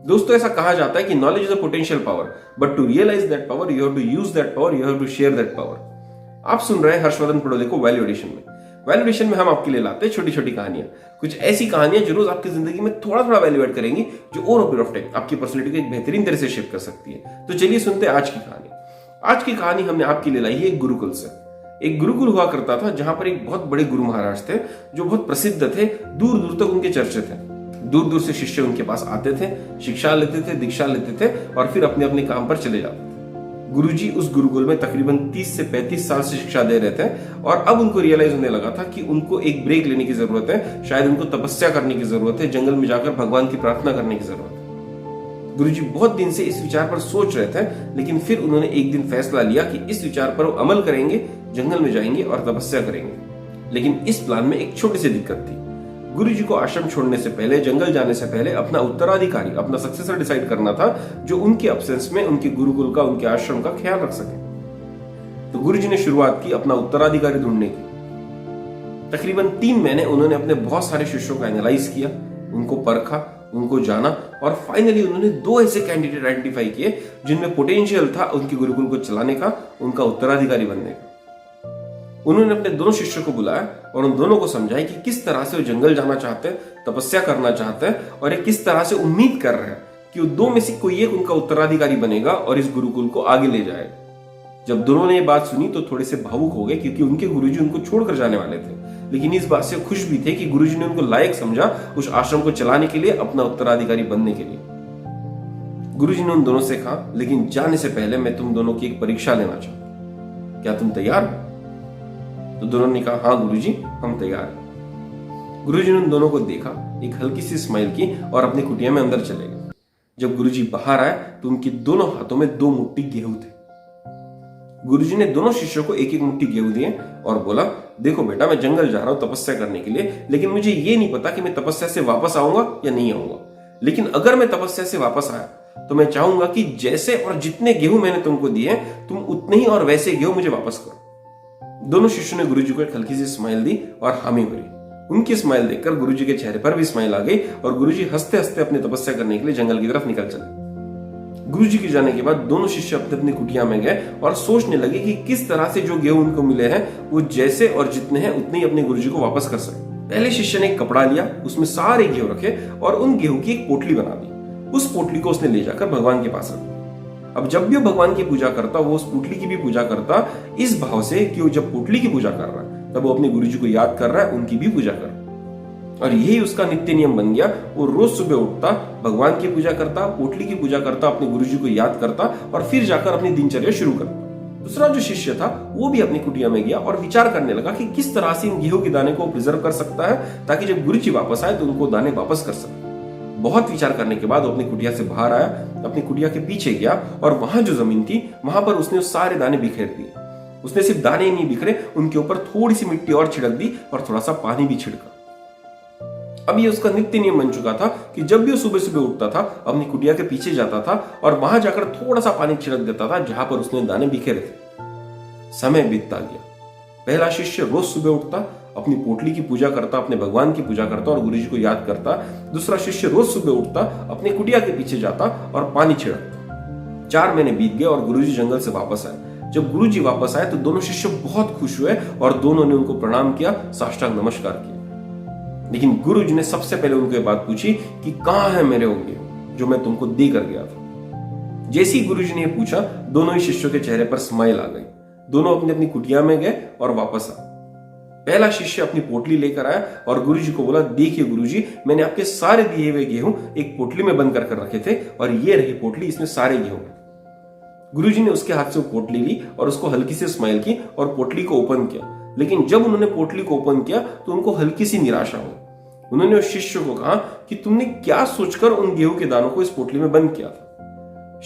दोस्तों, ऐसा कहा जाता है कि knowledge is a potential power, but to realise that power you have to use that power, you have to share that power. आप सुन रहे हैं हर्षवर्धन पडोले को वैल्यू एडिशन में। वैल्यू एडिशन में हम आपके लिए लाते हैं छोटी छोटी कहानियां, कुछ ऐसी कहानियां जो रोज आपकी जिंदगी में थोड़ा थोड़ा वैल्यू एड करेंगी, जो over a period of time आपकी पर्सनैलिटी को एक बेहतरीन तरह से शेप कर सकती है। तो चलिए सुनते हैं आज की कहानी। आज की कहानी हमने आपके लिए लाई है एक गुरुकुल से। एक गुरुकुल हुआ करता था जहां पर एक बहुत बड़े गुरु महाराज थे जो बहुत प्रसिद्ध थे, दूर दूर तक उनके चर्चे थे। दूर दूर से शिष्य उनके पास आते थे, शिक्षा लेते थे, दीक्षा लेते थे और फिर अपने अपने काम पर चले जाते थे। गुरुजी उस गुरुकुल में तकरीबन 30 से 35 साल से शिक्षा दे रहे थे और अब उनको रियलाइज होने लगा था कि उनको एक ब्रेक लेने की जरूरत है, शायद उनको तपस्या करने की जरूरत है, जंगल में जाकर भगवान की प्रार्थना करने की जरूरत है। गुरुजी बहुत दिन से इस विचार पर सोच रहे थे, लेकिन फिर उन्होंने एक दिन फैसला लिया कि इस विचार पर वो अमल करेंगे, जंगल में जाएंगे और तपस्या करेंगे। लेकिन इस प्लान में एक छोटी सी दिक्कत थी। गुरुजी को आश्रम छोड़ने से पहले, जंगल जाने से पहले अपना उत्तराधिकारी, अपना सक्सेसर डिसाइड करना था, जो उनके अब्सेंस में उनके गुरुकुल का, उनके आश्रम का ख्याल रख सके। तो गुरुजी ने शुरुआत की अपना उत्तराधिकारी ढूंढने की। तकरीबन 3 महीने उन्होंने अपने बहुत सारे शिष्यों का एनालाइज किया, उनको परखा, उनको जाना और फाइनली उन्होंने 2 ऐसे कैंडिडेट आइडेंटिफाई किए जिनमें पोटेंशियल था उनके गुरुकुल को चलाने का, उनका उत्तराधिकारी बनने का। उन्होंने अपने दोनों शिष्यों को बुलाया और उन दोनों को समझाया कि किस तरह से वो जंगल जाना चाहते हैं, तपस्या करना चाहते हैं और ये किस तरह से उम्मीद कर रहे हैं कि वो 2 में से कोई एक उनका उत्तराधिकारी बनेगा और इस गुरुकुल को आगे ले जाएगा। जब दोनों ने ये बात सुनी तो थोड़े से भावुक हो गए, क्योंकि उनके गुरुजी उनको छोड़कर जाने वाले थे, लेकिन इस बात से खुश भी थे कि गुरुजी ने उनको लायक समझा उस आश्रम को चलाने के लिए, अपना उत्तराधिकारी बनने के लिए। गुरुजी ने उन दोनों से कहा, लेकिन जाने से पहले मैं तुम दोनों की एक परीक्षा लेना चाहता हूं, क्या तुम तैयार हो? तो दोनों ने कहा, हाँ गुरुजी, हम तैयार हैं। गुरुजी ने उन दोनों को देखा, एक हल्की सी स्माइल की और अपनी कुटिया में अंदर चले गए। जब गुरुजी बाहर आए तो उनके दोनों हाथों में 2 मुट्ठी गेहूं थे। गुरुजी ने दोनों शिष्यों को एक एक मुट्ठी गेहूं दिए और बोला, देखो बेटा, मैं जंगल जा रहा हूं तपस्या करने के लिए, लेकिन मुझे ये नहीं पता कि मैं तपस्या से वापस आऊंगा या नहीं आऊंगा। लेकिन अगर मैं तपस्या से वापस आया तो मैं चाहूंगा कि जैसे और जितने गेहूं मैंने तुमको दिए, तुम उतने ही और वैसे गेहूं मुझे वापस करो। दोनों शिष्यों ने गुरुजी को एक हल्की सी स्माइल दी और हामी भरी। उनकी स्माइल देखकर गुरुजी के चेहरे पर भी स्माइल आ गई और गुरुजी हंसते हंसते अपनी तपस्या करने के लिए जंगल की तरफ निकल चले। गुरुजी के जाने के बाद दोनों शिष्य अपनी अपनी कुटिया में गए और सोचने लगे कि किस तरह से जो गेहूं उनको मिले हैं वो जैसे और जितने हैं उतने ही अपने गुरुजी को वापस कर सके। पहले शिष्य ने एक कपड़ा लिया, उसमें सारे गेहूं रखे और उन गेहूं की एक पोटली बना दी। उस पोटली को उसने ले जाकर भगवान के पास रखा। अब जब भी वो भगवान की पूजा करता, वो उस पोटली की भी पूजा करता, इस भाव से कि वो जब पोटली की पूजा कर रहा है तब वो अपने गुरुजी को याद कर रहा है, उनकी भी पूजा कर रहा है। और यही उसका नित्य नियम बन गया। वो रोज सुबह उठता, भगवान की पूजा करता, पोटली की पूजा करता, अपने गुरुजी को याद करता और फिर जाकर अपनी दिनचर्या शुरू करता। दूसरा जो शिष्य था वो भी अपनी कुटिया में गया और विचार करने लगा कि किस तरह से इन गेहूं के दाने को प्रिजर्व कर सकता है, ताकि जब गुरुजी वापस आए तो उनको दाने वापस कर सके। बहुत विचार करने के बाद वो अपनी कुटिया से बाहर आया, अपनी कुटिया के पीछे गया और वहां जो जमीन थी वहां पर उसने सारे दाने बिखेर दिए। उसने सिर्फ दाने ही नहीं बिखरे, उनके ऊपर थोड़ी सी मिट्टी और छिड़क दी और थोड़ा सा पानी भी छिड़का। अब ये उसका नित्य नियम बन चुका था कि जब भी वो सुबह सुबह उठता था, अपनी कुटिया के पीछे जाता था और वहां जाकर थोड़ा सा पानी छिड़क देता था जहां पर उसने दाने बिखेरे थे। समय बीतता गया। पहला शिष्य रोज सुबह उठता, अपनी पोटली की पूजा करता, अपने भगवान की पूजा करता और गुरुजी को याद करता। दूसरा शिष्य रोज सुबह उठता, अपने कुटिया के पीछे जाता और पानी छिड़कता। 4 महीने बीत गए और गुरुजी जंगल से वापस आए। जब गुरुजी वापस आए तो दोनों शिष्य बहुत खुश हुए और दोनों ने उनको प्रणाम किया, साष्टांग नमस्कार किया। लेकिन गुरुजी ने सबसे पहले उनको ये बात पूछी कि कहां है मेरे वो गेहूं जो मैं तुमको दे कर गया था। जैसे ही गुरुजी ने पूछा, दोनों ही शिष्यों के चेहरे पर स्माइल आ गई। दोनों अपनी अपनी कुटिया में गए और वापस आए। पहला शिष्य अपनी पोटली लेकर आया और गुरुजी को बोला, देखिए गुरुजी, मैंने आपके सारे दिए हुए गेहूं एक पोटली में बंद कर रखे थे और ये रही पोटली, इसमें सारे गेहूं हैं। गुरुजी ने उसके हाथ से वो पोटली ली और उसको हल्की से स्माइल की और पोटली को ओपन किया। लेकिन जब उन्होंने पोटली को ओपन किया तो उनको हल्की सी निराशा हुई। उन्होंने उस शिष्य को कहा कि तुमने क्या सोचकर उन गेहूं के दानों को इस पोटली में बंद किया था?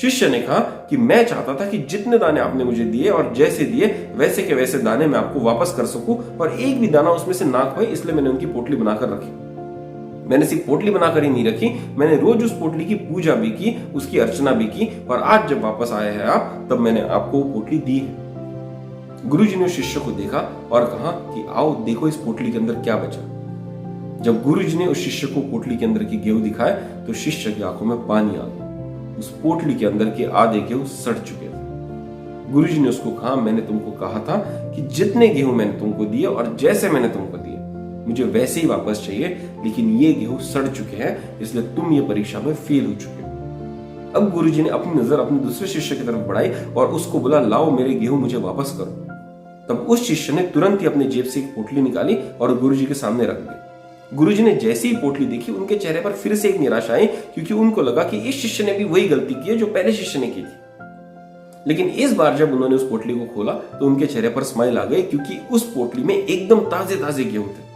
शिष्य ने कहा कि मैं चाहता था कि जितने दाने आपने मुझे दिए और जैसे दिए वैसे के वैसे दाने मैं आपको वापस कर सकूं और एक भी दाना उसमें से ना खोए, इसलिए मैंने उनकी पोटली बनाकर रखी। मैंने सिर्फ पोटली बनाकर ही नहीं रखी, मैंने रोज उस पोटली की पूजा भी की, उसकी अर्चना भी की और आज जब वापस आए हैं आप, तब मैंने आपको वो पोटली दी है। गुरुजी ने शिष्य को देखा और कहा कि आओ देखो इस पोटली के अंदर क्या बचा। जब गुरुजी ने उस शिष्य को पोटली के अंदर की गेहूं दिखाए तो शिष्य की आंखों में पानी आ गया। उस पोटली के अंदर के आधे गेहूं सड़ चुके थे। गुरुजी ने उसको कहा, मैंने तुमको कहा था कि जितने गेहूं मैंने तुमको दिए और जैसे मैंने तुमको दिए मुझे वैसे ही वापस चाहिए, लेकिन ये गेहूं सड़ चुके हैं, इसलिए तुम ये परीक्षा में फेल हो चुके हो। अब गुरुजी ने अपनी नजर अपने दूसरे शिष्य की तरफ बढ़ाई और उसको बोला, लाओ मेरे गेहूं मुझे वापस करो। तब उस शिष्य ने तुरंत ही अपने जेब से एक पोटली निकाली और गुरुजी के सामने रख दी। गुरुजी ने जैसे ही पोटली देखी उनके चेहरे पर फिर से एक निराशा आई, क्योंकि उनको लगा कि इस शिष्य ने भी वही गलती की है जो पहले शिष्य ने की थी। लेकिन इस बार जब उन्होंने उस पोटली को खोला तो उनके चेहरे पर स्माइल आ गई, क्योंकि उस पोटली में एकदम ताजे ताजे गेहूं थे।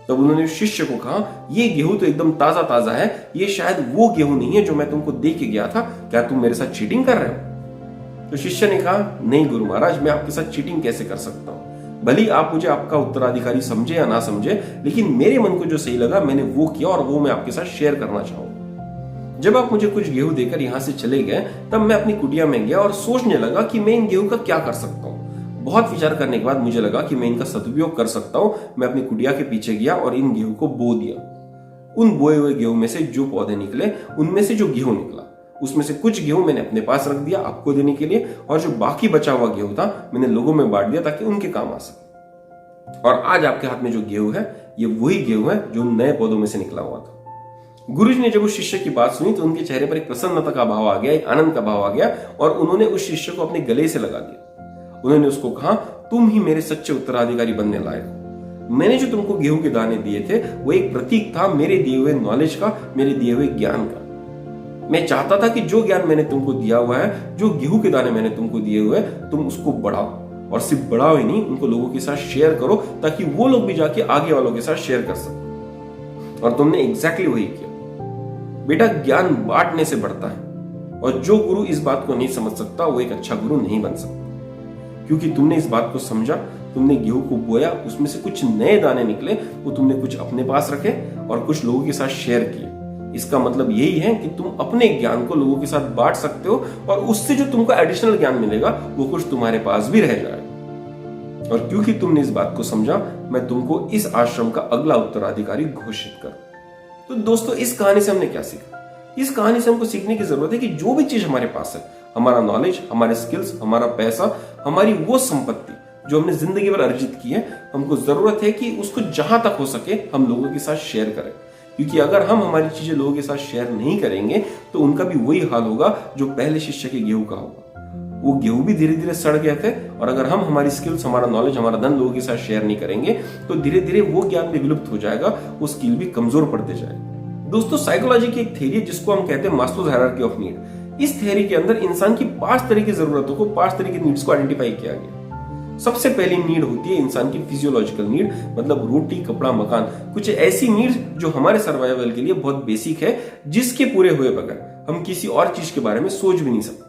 तब उन्होंने शिष्य को कहा, ये गेहूं तो एकदम ताजा ताजा है, ये शायद वो गेहूं नहीं है जो मैं तुमको दे के गया था, क्या तुम मेरे साथ चीटिंग कर रहे हो? तो शिष्य ने कहा, नहीं गुरु महाराज, मैं आपके साथ चीटिंग कैसे कर सकता हूं? भले आप मुझे आपका उत्तराधिकारी समझे या ना समझे, लेकिन मेरे मन को जो सही लगा मैंने वो किया और वो मैं आपके साथ शेयर करना चाहूंगा। जब आप मुझे कुछ गेहूं देकर यहां से चले गए तब मैं अपनी कुटिया में गया और सोचने लगा कि मैं इन गेहूं का क्या कर सकता हूं। बहुत विचार करने के बाद मुझे लगा कि मैं इनका सदुपयोग कर सकता हूं। मैं अपनी कुटिया के पीछे गया और इन गेहूं को बो दिया। उन बोए हुए गेहूं में से जो पौधे निकले उनमें से जो गेहूं निकला उसमें से कुछ गेहूं मैंने अपने पास रख दिया आपको देने के लिए, और जो बाकी बचा हुआ गेहूं था मैंने लोगों में बांट दिया ताकि उनके काम आ सके। और आज आपके हाथ में जो गेहूं है ये वही गेहूं है जो नए पौधों में से निकला हुआ था। गुरुजी ने जब उस शिष्य की बात सुनी तो उनके चेहरे पर एक प्रसन्नता का भाव आ गया, एक आनंद का भाव आ गया, और उन्होंने उस शिष्य को अपने गले से लगा दिया। उन्होंने उसको कहा, तुम ही मेरे सच्चे उत्तराधिकारी बनने लायक हो। मैंने जो तुमको गेहूं के दाने दिए थे वो एक प्रतीक था मेरे दिए हुए नॉलेज का, मेरे दिए हुए ज्ञान का। मैं चाहता था कि जो ज्ञान मैंने तुमको दिया हुआ है, जो गेहूं के दाने मैंने तुमको दिए हुए, तुम उसको बढ़ाओ, और सिर्फ बढ़ाओ ही नहीं, उनको लोगों के साथ शेयर करो ताकि वो लोग भी जाके आगे वालों के साथ शेयर कर सके। और तुमने एग्जैक्टली वही किया। बेटा, ज्ञान बांटने से बढ़ता है, और जो गुरु इस बात को नहीं समझ सकता वो एक अच्छा गुरु नहीं बन सकता। क्योंकि तुमने इस बात को समझा, तुमने गेहूं को बोया, उसमें से कुछ नए दाने निकले, वो तुमने कुछ अपने पास रखे और कुछ लोगों के साथ शेयर किए। इसका मतलब यही है कि तुम अपने ज्ञान को लोगों के साथ बांट सकते हो, और उससे जो तुमको एडिशनल ज्ञान मिलेगा वो कुछ तुम्हारे पास भी रह जाएगा। और क्योंकि तुमने इस बात को समझा, मैं तुमको इस आश्रम का अगला उत्तराधिकारी घोषित कर। तो दोस्तों, इस कहानी से हमने क्या सीखा? इस कहानी से हमको सीखने की जरूरत है कि जो भी चीज हमारे पास है, हमारा नॉलेज, हमारे स्किल्स, हमारा पैसा, हमारी वो संपत्ति जो हमने जिंदगी भर अर्जित की है, हमको जरूरत है कि उसको जहां तक हो सके हम लोगों के साथ शेयर करें। क्योंकि अगर हम हमारी चीजें लोगों के साथ शेयर नहीं करेंगे तो उनका भी वही हाल होगा जो पहले शिष्य के गेहूं का होगा। वो गेहूं भी धीरे धीरे सड़ गए थे, और अगर हम हमारी स्किल्स, हमारा नॉलेज, हमारा धन लोगों के साथ शेयर नहीं करेंगे तो धीरे धीरे वो ज्ञान भी विलुप्त हो जाएगा, वो स्किल भी कमजोर पड़ते जाएगा। दोस्तों, साइकोलॉजी की एक थ्योरी है जिसको हम कहते हैं मास्लोज हायरार्की ऑफ नीड। इस थ्योरी के अंदर इंसान की 5 तरह की जरूरतों को, 5 तरह की नीड्स को आइडेंटिफाई किया गया। सबसे पहली नीड होती है इंसान की फिजियोलॉजिकल नीड, मतलब रोटी, कपड़ा, मकान, कुछ ऐसी नीड्स जो हमारे सर्वाइवल के लिए बहुत बेसिक है, जिसके पूरे हुए बगैर हम किसी और चीज के बारे में सोच भी नहीं सकते।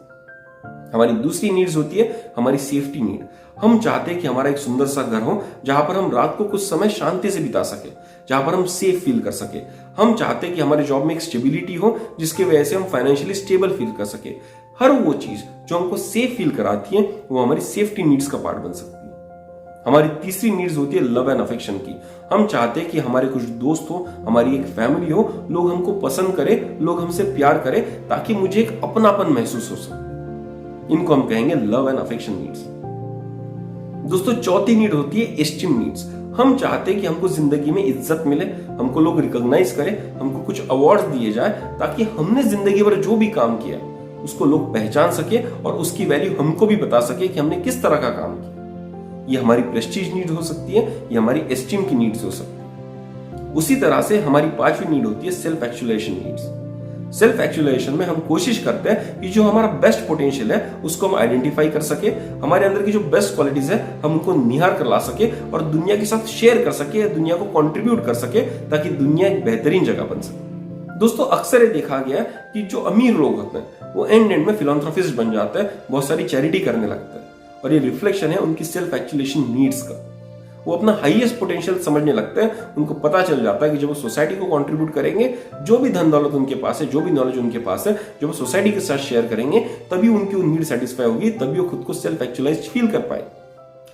हमारी दूसरी नीड्स होती है हमारी सेफ्टी नीड। हम चाहते हैं कि हमारा एक सुंदर सा घर हो जहां पर हम रात को कुछ समय शांति से बिता सके, जहां पर हम सेफ फील कर सके। हम चाहते हैं कि हमारे जॉब में एक स्टेबिलिटी हो जिसकी वजह से हम फाइनेंशियली स्टेबल फील कर सके। हर वो चीज जो हमको सेफ फील कराती है वो हमारी सेफ्टी नीड्स का पार्ट बन सकती है। हमारी तीसरी नीड्स होती है लव एंड अफेक्शन की। हम चाहते हैं कि हमारे कुछ दोस्त हो, हमारी एक फैमिली हो, लोग हमको पसंद करें, लोग हमसे प्यार करें, ताकि मुझे एक अपनापन महसूस हो सके। इनको हम कहेंगे लव एंड अफेक्शन नीड्स। दोस्तों, चौथी नीड होती है एस्टीम नीड्स। हम चाहते हैं कि हमको जिंदगी में इज्जत मिले, हमको लोग रिकॉग्नाइज करें, हमको कुछ अवार्ड्स दिए जाए, ताकि हमने जिंदगी भर जो भी काम किया उसको लोग पहचान सके और उसकी वैल्यू हमको भी बता सके कि हमने किस तरह का काम किया। ये हमारी प्रेस्टीज नीड हो सकती है, ये हमारी एस्टीम की नीड्स हो सकती है। उसी तरह से हमारी 5वीं नीड होती है self actualisation needs. Self actualisation में हम कोशिश करते हैं कि जो हमारा बेस्ट पोटेंशियल है उसको हम आइडेंटिफाई कर सके, हमारे अंदर की जो बेस्ट क्वालिटीज है हम उनको निहार कर ला सके और दुनिया के साथ शेयर कर सके, दुनिया को कंट्रीब्यूट कर सके, ताकि दुनिया एक बेहतरीन जगह बन सके। दोस्तों, अक्सर ये देखा गया है कि जो अमीर लोग होते हैं वो एंड में फिलैंथ्रोपिस्ट बन जाते हैं, बहुत सारी चैरिटी करने लगते हैं, और ये रिफ्लेक्शन है उनकी सेल्फ एक्चुअलाइजेशन नीड्स का। वो अपना हाईएस्ट पोटेंशियल समझने लगते हैं। उनको पता चल जाता है कि जब वो सोसाइटी को कंट्रीब्यूट करेंगे, जो भी धन दौलत उनके पास है, जो भी नॉलेज उनके पास है, जब वो सोसाइटी के साथ शेयर करेंगे, तभी उनकी नीड सेटिस्फाई होगी, तभी वो खुद को सेल्फ एक्चुअलाइज फील कर पाए।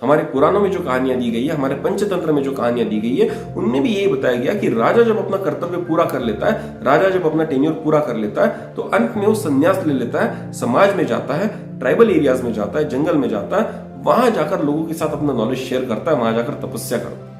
हमारे पुराणों में जो कहानियां दी गई है, हमारे पंचतंत्र में जो कहानियां दी गई है, उनमें भी यही बताया गया कि राजा जब अपना कर्तव्य पूरा कर लेता है, राजा जब अपना टेन्योर पूरा कर लेता है, तो अंत में वो संन्यास ले लेता है, समाज में जाता है, ट्राइबल एरियाज में जाता है, जंगल में जाता है, वहां जाकर लोगों के साथ अपना नॉलेज शेयर करता है, वहां जाकर तपस्या करता है।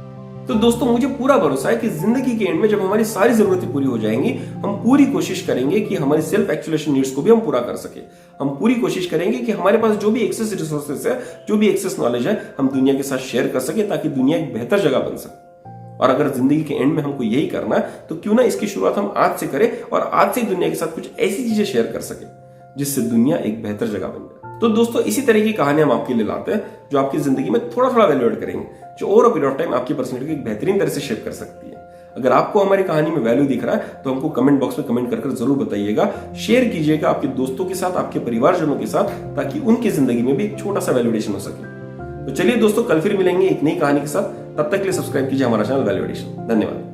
तो दोस्तों, मुझे पूरा भरोसा है कि जिंदगी के एंड में जब हमारी सारी जरूरतें पूरी हो जाएंगी, हम पूरी कोशिश करेंगे कि हमारी सेल्फ एक्चुअलेशन नीड्स को भी हम पूरा कर सके। हम पूरी कोशिश करेंगे कि हमारे पास जो भी एक्सेस रिसोर्सेस है, जो भी एक्सेस नॉलेज है, हम दुनिया के साथ शेयर कर सके, ताकि दुनिया एक बेहतर जगह बन सके। और अगर जिंदगी के एंड में हमको यही करना है, तो क्यों ना इसकी शुरुआत हम आज से करें और आज से दुनिया के साथ कुछ ऐसी चीजें शेयर कर सके जिससे दुनिया एक बेहतर जगह बन जाए। तो दोस्तों, इसी तरह की कहानियां हम आपके लिए लाते हैं जो आपकी जिंदगी में थोड़ा थोड़ा वैल्यू ऐड करेंगे, जो over a period of time आपकी पर्सनैलिटी को एक बेहतरीन तरह से शेप कर सकती है। अगर आपको हमारी कहानी में वैल्यू दिख रहा है तो हमको कमेंट बॉक्स में कमेंट कर जरूर बताइएगा, शेयर कीजिएगा आपके दोस्तों के साथ, आपके परिवारजनों के साथ, ताकि उनकी जिंदगी में भी एक छोटा सा वैल्यूएशन हो सके। तो चलिए दोस्तों, कल फिर मिलेंगे एक नई कहानी के साथ। तब तक के लिए सब्सक्राइब कीजिए हमारा चैनल वैल्यूएशन। धन्यवाद।